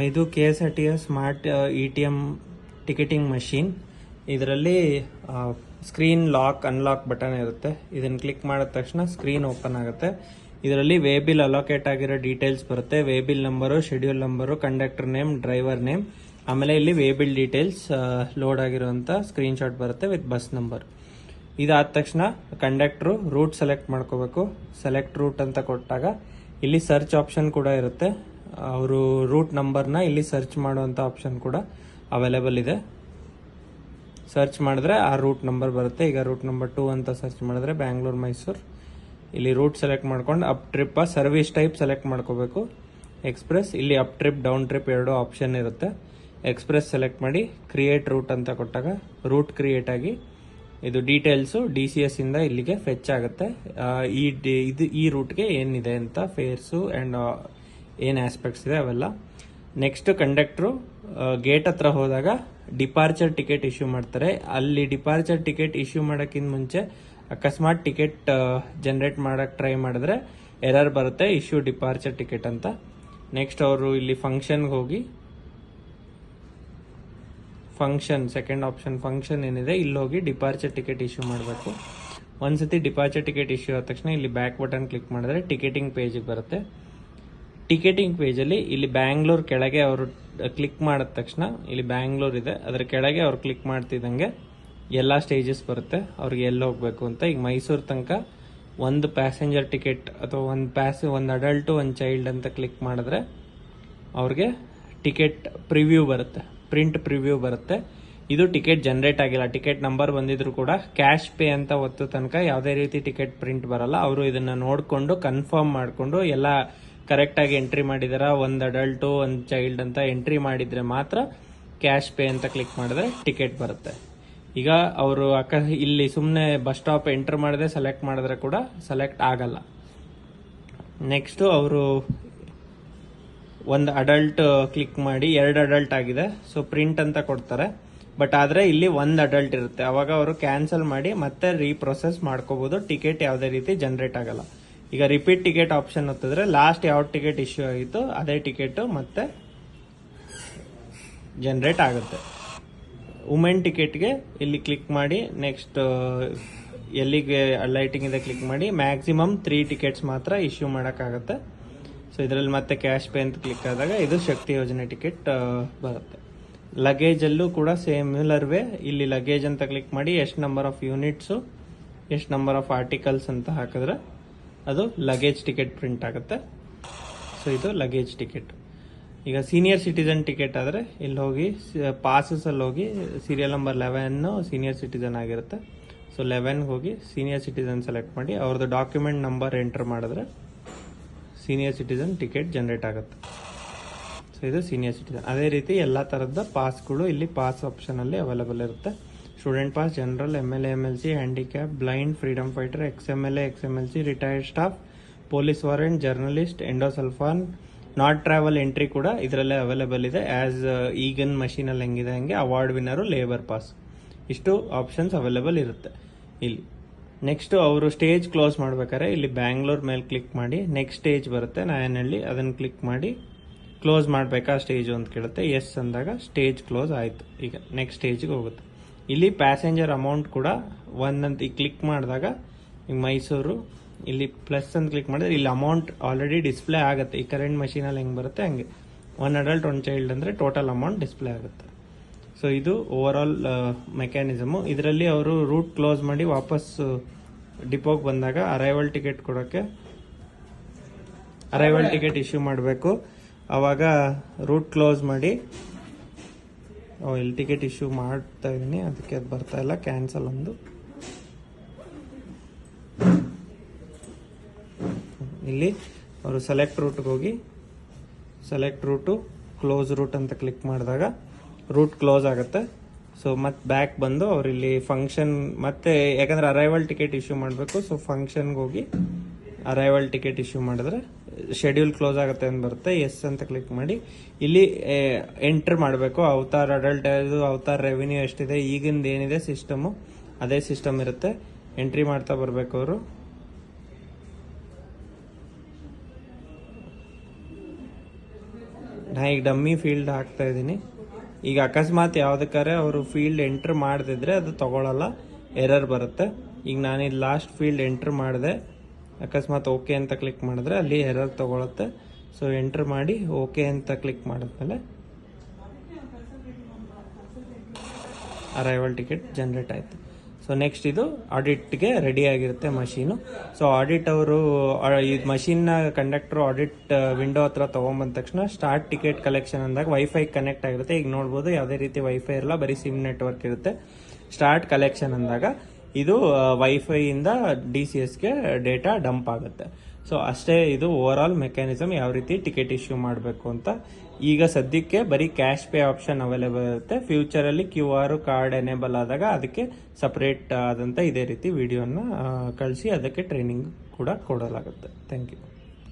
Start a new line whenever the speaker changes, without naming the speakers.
ಇದು KSRTC smart ETM ticketing machine. ಇದರಲ್ಲಿ screen lock unlock button ಇರುತ್ತೆ. ಇದನ್ನು ಕ್ಲಿಕ್ ಮಾಡಿದ ತಕ್ಷಣ ಸ್ಕ್ರೀನ್ ಓಪನ್ ಆಗುತ್ತೆ. ಇದರಲ್ಲಿ ವೇ ಬಿಲ್ ಅಲೋಕೇಟ್ ಆಗಿರೋ ಡೀಟೇಲ್ಸ್ ಬರುತ್ತೆ. Way bill number, schedule number, conductor name, driver name, ಆಮೇಲೆ ಇಲ್ಲಿ ವೇ ಬಿಲ್ ಡೀಟೇಲ್ಸ್ ಲೋಡ್ ಆಗಿರುವಂಥ ಸ್ಕ್ರೀನ್ ಶಾಟ್ ಬರುತ್ತೆ ವಿತ್ ಬಸ್ ನಂಬರ್. ಇದಾದ ತಕ್ಷಣ ಕಂಡಕ್ಟ್ರು ರೂಟ್ ಸೆಲೆಕ್ಟ್ ಮಾಡ್ಕೋಬೇಕು. ಸೆಲೆಕ್ಟ್ ರೂಟ್ ಅಂತ ಕೊಟ್ಟಾಗ ಇಲ್ಲಿ ಸರ್ಚ್ ಆಪ್ಷನ್ ಕೂಡ ಇರುತ್ತೆ. ಅವರು ರೂಟ್ ನಂಬರ್ನ ಇಲ್ಲಿ ಸರ್ಚ್ ಮಾಡುವಂಥ ಆಪ್ಷನ್ ಕೂಡ ಅವೈಲೇಬಲ್ ಇದೆ. ಸರ್ಚ್ ಮಾಡಿದ್ರೆ ಆ ರೂಟ್ ನಂಬರ್ ಬರುತ್ತೆ. ಈಗ ರೂಟ್ ನಂಬರ್ 2 ಅಂತ ಸರ್ಚ್ ಮಾಡಿದ್ರೆ ಬ್ಯಾಂಗ್ಳೂರ್ ಮೈಸೂರು. ಇಲ್ಲಿ ರೂಟ್ ಸೆಲೆಕ್ಟ್ ಮಾಡ್ಕೊಂಡು up trip service type select ಮಾಡ್ಕೋಬೇಕು. ಎಕ್ಸ್ಪ್ರೆಸ್, ಇಲ್ಲಿ ಅಪ್ ಟ್ರಿಪ್ ಡೌನ್ ಟ್ರಿಪ್ ಎರಡು ಆಪ್ಷನ್ ಇರುತ್ತೆ. ಎಕ್ಸ್ಪ್ರೆಸ್ ಸೆಲೆಕ್ಟ್ ಮಾಡಿ ಕ್ರಿಯೇಟ್ ರೂಟ್ ಅಂತ ಕೊಟ್ಟಾಗ ರೂಟ್ ಕ್ರಿಯೇಟ್ ಆಗಿ ಇದು ಡೀಟೇಲ್ಸು DCS ಇಂದ ಇಲ್ಲಿಗೆ ಫೆಚ್ ಆಗುತ್ತೆ. ಈ ರೂಟ್ಗೆ ಏನಿದೆ ಅಂತ ಫೇರ್ಸು ಆ್ಯಂಡ್ ಏನು ಆಸ್ಪೆಕ್ಟ್ಸ್ ಇದೆ ಅವೆಲ್ಲ. ನೆಕ್ಸ್ಟ್ ಕಂಡಕ್ಟ್ರು ಗೇಟ್ ಹತ್ರ ಹೋದಾಗ ಡಿಪಾರ್ಚರ್ ಟಿಕೆಟ್ ಇಶ್ಯೂ ಮಾಡ್ತಾರೆ. ಅಲ್ಲಿ ಡಿಪಾರ್ಚರ್ ಟಿಕೆಟ್ ಇಶ್ಯೂ ಮಾಡೋಕ್ಕಿಂತ ಮುಂಚೆ ಅಕಸ್ಮಾತ್ ಟಿಕೆಟ್ ಜನರೇಟ್ ಮಾಡೋಕ್ಕೆ ಟ್ರೈ ಮಾಡಿದ್ರೆ ಎರರ್ ಬರುತ್ತೆ, ಇಶ್ಯೂ ಡಿಪಾರ್ಚರ್ ಟಿಕೆಟ್ ಅಂತ. ನೆಕ್ಸ್ಟ್ ಅವರು ಇಲ್ಲಿ ಫಂಕ್ಷನ್ಗೆ ಹೋಗಿ ಫಂಕ್ಷನ್ ಸೆಕೆಂಡ್ ಆಪ್ಷನ್ ಫಂಕ್ಷನ್ ಏನಿದೆ ಇಲ್ಲಿ ಹೋಗಿ ಡಿಪಾರ್ಚರ್ ಟಿಕೆಟ್ ಇಶ್ಯೂ ಮಾಡಬೇಕು. ಒಂದ್ಸತಿ ಡಿಪಾರ್ಚರ್ ಟಿಕೆಟ್ ಇಶ್ಯೂ ಆದ ತಕ್ಷಣ ಇಲ್ಲಿ ಬ್ಯಾಕ್ ಬಟನ್ ಕ್ಲಿಕ್ ಮಾಡಿದ್ರೆ ಟಿಕೆಟಿಂಗ್ ಪೇಜಿಗೆ ಬರುತ್ತೆ. ಟಿಕೆಟಿಂಗ್ ಪೇಜಲ್ಲಿ ಇಲ್ಲಿ ಬ್ಯಾಂಗ್ಳೂರ್ ಕೆಳಗೆ ಅವರು ಕ್ಲಿಕ್ ಮಾಡಿದ ತಕ್ಷಣ ಇಲ್ಲಿ ಬ್ಯಾಂಗ್ಳೂರ್ ಇದೆ, ಅದರ ಕೆಳಗೆ ಅವ್ರು ಕ್ಲಿಕ್ ಮಾಡ್ತಿದ್ದಂಗೆ ಎಲ್ಲ ಸ್ಟೇಜಸ್ ಬರುತ್ತೆ ಅವ್ರಿಗೆ ಎಲ್ಲಿ ಹೋಗಬೇಕು ಅಂತ. ಈಗ ಮೈಸೂರು ತನಕ ಒಂದು ಪ್ಯಾಸೆಂಜರ್ ಟಿಕೆಟ್ ಅಥವಾ ಒಂದು ಅಡಲ್ಟು ಒಂದು ಚೈಲ್ಡ್ ಅಂತ ಕ್ಲಿಕ್ ಮಾಡಿದ್ರೆ ಅವ್ರಿಗೆ ಟಿಕೆಟ್ ಪ್ರಿವ್ಯೂ ಬರುತ್ತೆ, ಪ್ರಿಂಟ್ ಪ್ರಿವ್ಯೂ ಬರುತ್ತೆ. ಇದು ಟಿಕೆಟ್ ಜನರೇಟ್ ಆಗಿಲ್ಲ, ಟಿಕೆಟ್ ನಂಬರ್ ಬಂದಿದ್ರು ಕೂಡ ಕ್ಯಾಶ್ ಪೇ ಅಂತ ಒತ್ತು ತನಕ ಯಾವುದೇ ರೀತಿ ಟಿಕೆಟ್ ಪ್ರಿಂಟ್ ಬರಲ್ಲ. ಅವರು ಇದನ್ನ ನೋಡಿಕೊಂಡು ಕನ್ಫರ್ಮ್ ಮಾಡಿಕೊಂಡು ಎಲ್ಲ ಕರೆಕ್ಟಾಗಿ ಎಂಟ್ರಿ ಮಾಡಿದಾರ, ಒಂದು ಅಡಲ್ಟು ಒಂದು ಚೈಲ್ಡ್ ಅಂತ ಎಂಟ್ರಿ ಮಾಡಿದ್ರೆ ಮಾತ್ರ ಕ್ಯಾಶ್ ಪೇ ಅಂತ ಕ್ಲಿಕ್ ಮಾಡಿದ್ರೆ ಟಿಕೆಟ್ ಬರುತ್ತೆ. ಈಗ ಅವರು ಇಲ್ಲಿ ಸುಮ್ಮನೆ ಬಸ್ ಸ್ಟಾಪ್ ಎಂಟರ್ ಮಾಡದೆ ಸೆಲೆಕ್ಟ್ ಮಾಡಿದ್ರೆ ಕೂಡ ಸೆಲೆಕ್ಟ್ ಆಗಲ್ಲ. ನೆಕ್ಸ್ಟು ಅವರು ಒಂದು ಅಡಲ್ಟ್ ಕ್ಲಿಕ್ ಮಾಡಿ 2 ಅಡಲ್ಟ್ ಆಗಿದೆ, ಸೊ ಪ್ರಿಂಟ್ ಅಂತ ಕೊಡ್ತಾರೆ. ಬಟ್ ಆದರೆ ಇಲ್ಲಿ ಒಂದು ಅಡಲ್ಟ್ ಇರುತ್ತೆ, ಅವಾಗ ಅವರು ಕ್ಯಾನ್ಸಲ್ ಮಾಡಿ ಮತ್ತೆ ರೀಪ್ರೊಸೆಸ್ ಮಾಡ್ಕೋಬಹುದು. ಟಿಕೆಟ್ ಯಾವುದೇ ರೀತಿ ಜನರೇಟ್ ಆಗಲ್ಲ. ಈಗ ರಿಪೀಟ್ ಟಿಕೆಟ್ ಆಪ್ಷನ್ ಹೊತ್ತಿದ್ರೆ ಲಾಸ್ಟ್ ಯಾವ ಟಿಕೆಟ್ ಇಶ್ಯೂ ಆಗಿತ್ತು ಅದೇ ಟಿಕೆಟ್ ಮತ್ತೆ ಜನರೇಟ್ ಆಗುತ್ತೆ. ವುಮೆನ್ ಟಿಕೆಟ್ಗೆ ಇಲ್ಲಿ ಕ್ಲಿಕ್ ಮಾಡಿ ನೆಕ್ಸ್ಟ್ ಎಲ್ಲಿಗೆ ಲೈಟಿಂಗ್ ಇದೆ ಕ್ಲಿಕ್ ಮಾಡಿ ಮ್ಯಾಕ್ಸಿಮಮ್ 3 ಟಿಕೆಟ್ಸ್ ಮಾತ್ರ ಇಶ್ಯೂ ಮಾಡೋಕ್ಕಾಗತ್ತೆ. ಸೊ ಇದರಲ್ಲಿ ಮತ್ತೆ ಕ್ಯಾಶ್ ಪೇ ಅಂತ ಕ್ಲಿಕ್ ಆದಾಗ ಇದು ಶಕ್ತಿ ಯೋಜನೆ ಟಿಕೆಟ್ ಬರುತ್ತೆ. ಲಗೇಜಲ್ಲೂ ಕೂಡ ಸಿಮಿಲರ್ ವೇ, ಇಲ್ಲಿ ಲಗೇಜ್ ಅಂತ ಕ್ಲಿಕ್ ಮಾಡಿ ಎಷ್ಟು ನಂಬರ್ ಆಫ್ ಯೂನಿಟ್ಸು ಎಷ್ಟು ನಂಬರ್ ಆಫ್ ಆರ್ಟಿಕಲ್ಸ್ ಅಂತ ಹಾಕಿದ್ರೆ ಅದು ಲಗೇಜ್ ಟಿಕೆಟ್ ಪ್ರಿಂಟ್ ಆಗುತ್ತೆ. ಸೊ ಇದು ಲಗೇಜ್ ಟಿಕೆಟ್. ಈಗ ಸೀನಿಯರ್ ಸಿಟಿಸನ್ ಟಿಕೆಟ್ ಆದರೆ ಇಲ್ಲಿ ಹೋಗಿ ಪಾಸಸಲ್ಲಿ ಹೋಗಿ ಸೀರಿಯಲ್ ನಂಬರ್ 11 ಸೀನಿಯರ್ ಸಿಟಿಸನ್ ಆಗಿರುತ್ತೆ. ಸೊ 11ಗೆ ಹೋಗಿ ಸೀನಿಯರ್ ಸಿಟಿಸನ್ ಸೆಲೆಕ್ಟ್ ಮಾಡಿ ಅವ್ರದ್ದು ಡಾಕ್ಯುಮೆಂಟ್ ನಂಬರ್ ಎಂಟರ್ ಮಾಡಿದ್ರೆ ಸೀನಿಯರ್ ಸಿಟಿಸನ್ ಟಿಕೆಟ್ ಜನರೇಟ್ ಆಗುತ್ತೆ. ಸೊ ಇದು ಸೀನಿಯರ್ ಸಿಟಿಸನ್. ಅದೇ ರೀತಿ ಎಲ್ಲ ಥರದ ಪಾಸ್ಗಳು ಇಲ್ಲಿ ಪಾಸ್ ಆಪ್ಷನಲ್ಲಿ ಅವೈಲೇಬಲ್ ಇರುತ್ತೆ. Student pass, general, MLA MLC, handicap, blind, freedom fighter, XMLA XMLC, retired staff, police warrant, journalist, endosulfan, not travel entry ಕೂಡ ಇದರಲ್ಲೇ ಅವೈಲೇಬಲ್ ಇದೆ. ಆಸ್ ಈಗನ್ ಮಷೀನಲ್ಲಿ ಹೆಂಗಿದೆ ಹಂಗೆ ಅವಾರ್ಡ್ ವಿನ್ನರು, ಲೇಬರ್ ಪಾಸ್, ಇಷ್ಟು ಆಪ್ಷನ್ಸ್ ಅವೈಲೇಬಲ್ ಇರುತ್ತೆ ಇಲ್ಲಿ. ನೆಕ್ಸ್ಟ್ ಅವರು ಸ್ಟೇಜ್ ಕ್ಲೋಸ್ ಮಾಡ್ಬೇಕಾದ್ರೆ ಇಲ್ಲಿ ಬ್ಯಾಂಗ್ಳೂರ್ ಮೇಲೆ ಕ್ಲಿಕ್ ಮಾಡಿ ನೆಕ್ಸ್ಟ್ ಸ್ಟೇಜ್ ಬರುತ್ತೆ ನಾಯನಹಳ್ಳಿ, ಅದನ್ನು ಕ್ಲಿಕ್ ಮಾಡಿ ಕ್ಲೋಸ್ ಮಾಡಬೇಕಾ ಸ್ಟೇಜು ಅಂತ ಕೇಳುತ್ತೆ. ಎಸ್ ಅಂದಾಗ ಸ್ಟೇಜ್ ಕ್ಲೋಸ್ ಆಯಿತು. ಈಗ ನೆಕ್ಸ್ಟ್ ಸ್ಟೇಜ್ಗೆ ಹೋಗುತ್ತೆ. ಇಲ್ಲಿ ಪ್ಯಾಸೆಂಜರ್ ಅಮೌಂಟ್ ಕೂಡ ಒಂದಂತ ಈಗ ಕ್ಲಿಕ್ ಮಾಡಿದಾಗ ಈಗ ಮೈಸೂರು ಇಲ್ಲಿ ಪ್ಲಸ್ ಅಂತ ಕ್ಲಿಕ್ ಮಾಡಿದ್ರೆ ಇಲ್ಲಿ ಅಮೌಂಟ್ ಆಲ್ರೆಡಿ ಡಿಸ್ಪ್ಲೇ ಆಗುತ್ತೆ. ಈ ಕರೆಂಟ್ ಮಷೀನಲ್ಲಿ ಹೆಂಗೆ ಬರುತ್ತೆ ಹಂಗೆ 1 ಅಡಲ್ಟ್ 1 ಚೈಲ್ಡ್ ಅಂದರೆ ಟೋಟಲ್ ಅಮೌಂಟ್ ಡಿಸ್ಪ್ಲೇ ಆಗುತ್ತೆ. ಸೊ ಇದು ಓವರ್ ಆಲ್ ಮೆಕ್ಯಾನಿಸಮು. ಇದರಲ್ಲಿ ಅವರು ರೂಟ್ ಕ್ಲೋಸ್ ಮಾಡಿ ವಾಪಸ್ ಡಿಪೋಗೆ ಬಂದಾಗ ಅರೈವಲ್ ಟಿಕೆಟ್ ಕೊಡೋಕ್ಕೆ ಅರೈವಲ್ ಟಿಕೆಟ್ ಇಶ್ಯೂ ಮಾಡಬೇಕು. ಆವಾಗ ರೂಟ್ ಕ್ಲೋಸ್ ಮಾಡಿ ಇಲ್ಲಿ ಟಿಕೆಟ್ ಇಶ್ಯೂ ಮಾಡ್ತಾ ಇದ್ದೀನಿ, ಅದಕ್ಕೆ ಅದು ಬರ್ತಾ ಇಲ್ಲ, ಕ್ಯಾನ್ಸಲ್ ಒಂದು. ಇಲ್ಲಿ ಅವರು ಸೆಲೆಕ್ಟ್ ರೂಟ್ಗೆ ಹೋಗಿ ಸೆಲೆಕ್ಟ್ ರೂಟು ಕ್ಲೋಸ್ ರೂಟ್ ಅಂತ ಕ್ಲಿಕ್ ಮಾಡಿದಾಗ ರೂಟ್ ಕ್ಲೋಸ್ ಆಗುತ್ತೆ. ಸೊ ಮತ್ತೆ ಬ್ಯಾಕ್ ಬಂದು ಅವ್ರು ಇಲ್ಲಿ ಫಂಕ್ಷನ್ ಮತ್ತೆ ಯಾಕಂದ್ರೆ ಅರೈವಲ್ ಟಿಕೆಟ್ ಇಶ್ಯೂ ಮಾಡಬೇಕು. ಸೊ ಫಂಕ್ಷನ್ಗೆ ಹೋಗಿ ಅರೈವಲ್ ಟಿಕೆಟ್ ಇಶ್ಯೂ ಮಾಡಿದ್ರೆ ಶೆಡ್ಯೂಲ್ ಕ್ಲೋಸ್ ಆಗುತ್ತೆ ಅಂತ ಬರುತ್ತೆ. ಎಸ್ ಅಂತ ಕ್ಲಿಕ್ ಮಾಡಿ ಇಲ್ಲಿ ಎಂಟರ್ ಮಾಡಬೇಕು. ಅವತಾರ್ ಅಡಲ್ಟ್ ಅವತಾರ್ ರೆವಿನ್ಯೂ ಎಷ್ಟಿದೆ, ಈಗಿಂದ ಏನಿದೆ ಸಿಸ್ಟಮು ಅದೇ ಸಿಸ್ಟಮ್ ಇರುತ್ತೆ. ಎಂಟ್ರಿ ಮಾಡ್ತಾ ಬರಬೇಕು ಅವರು. ನಾ ಈಗ ಡಮ್ಮಿ ಫೀಲ್ಡ್ ಹಾಕ್ತಾ ಇದ್ದೀನಿ. ಈಗ ಅಕಸ್ಮಾತ್ ಯಾವುದಕ್ಕಾರೆ ಅವರು ಫೀಲ್ಡ್ ಎಂಟ್ರ್ ಮಾಡದಿದ್ರೆ ಅದು ತಗೊಳ್ಳಲ್ಲ, ಎರರ್ ಬರುತ್ತೆ. ಈಗ ನಾನು ಇಲ್ಲಿ ಲಾಸ್ಟ್ ಫೀಲ್ಡ್ ಎಂಟ್ರ್ ಮಾಡಿದೆ, ಅಕಸ್ಮಾತ್ ಓಕೆ ಅಂತ ಕ್ಲಿಕ್ ಮಾಡಿದ್ರೆ ಅಲ್ಲಿ ಎರರ್ ತಗೊಳುತ್ತೆ. ಸೊ ಎಂಟ್ರ್ ಮಾಡಿ ಓಕೆ ಅಂತ ಕ್ಲಿಕ್ ಮಾಡಿದ್ಮೇಲೆ ಅರೈವಲ್ ಟಿಕೆಟ್ ಜನರೇಟ್ ಆಯಿತು. ಸೊ ನೆಕ್ಸ್ಟ್ ಇದು ಆಡಿಟ್ಗೆ ರೆಡಿ ಆಗಿರುತ್ತೆ ಮಷೀನು. ಸೊ ಆಡಿಟ್ ಅವರು ಈ ಮಷೀನ್ನ ಕಂಡಕ್ಟರ್ ಆಡಿಟ್ ವಿಂಡೋ ಹತ್ರ ತೊಗೊಂಬಂದ ತಕ್ಷಣ ಸ್ಟಾರ್ಟ್ ಟಿಕೆಟ್ ಕಲೆಕ್ಷನ್ ಅಂದಾಗ ವೈಫೈ ಕನೆಕ್ಟ್ ಆಗಿರುತ್ತೆ. ಈಗ ನೋಡ್ಬೋದು ಯಾವುದೇ ರೀತಿ ವೈಫೈ ಇರಲ್ಲ, ಬರೀ ಸಿಮ್ ನೆಟ್ವರ್ಕ್ ಇರುತ್ತೆ. ಸ್ಟಾರ್ಟ್ ಕಲೆಕ್ಷನ್ ಅಂದಾಗ ಇದು ವೈಫೈಯಿಂದ DCSಗೆ ಡೇಟಾ ಡಂಪ್ ಆಗುತ್ತೆ. ಸೊ ಅಷ್ಟೇ, ಇದು ಓವರ್ ಆಲ್ ಮೆಕ್ಯಾನಿಸಮ್ ಯಾವ ರೀತಿ ಟಿಕೆಟ್ ಇಶ್ಯೂ ಮಾಡಬೇಕು ಅಂತ. ಈಗ ಸದ್ಯಕ್ಕೆ ಬರೀ ಕ್ಯಾಶ್ ಪೇ ಆಪ್ಷನ್ ಅವೈಲೇಬಲ್ ಇರುತ್ತೆ. ಫ್ಯೂಚರಲ್ಲಿ QR ಕಾರ್ಡ್ ಎನೇಬಲ್ ಆದಾಗ ಅದಕ್ಕೆ ಸಪ್ರೇಟ್ ಆದಂಥ ಇದೇ ರೀತಿ ವಿಡಿಯೋನ ಕಳಿಸಿ ಅದಕ್ಕೆ ಟ್ರೈನಿಂಗ್ ಕೂಡ ಕೊಡಲಾಗುತ್ತೆ. Thank you.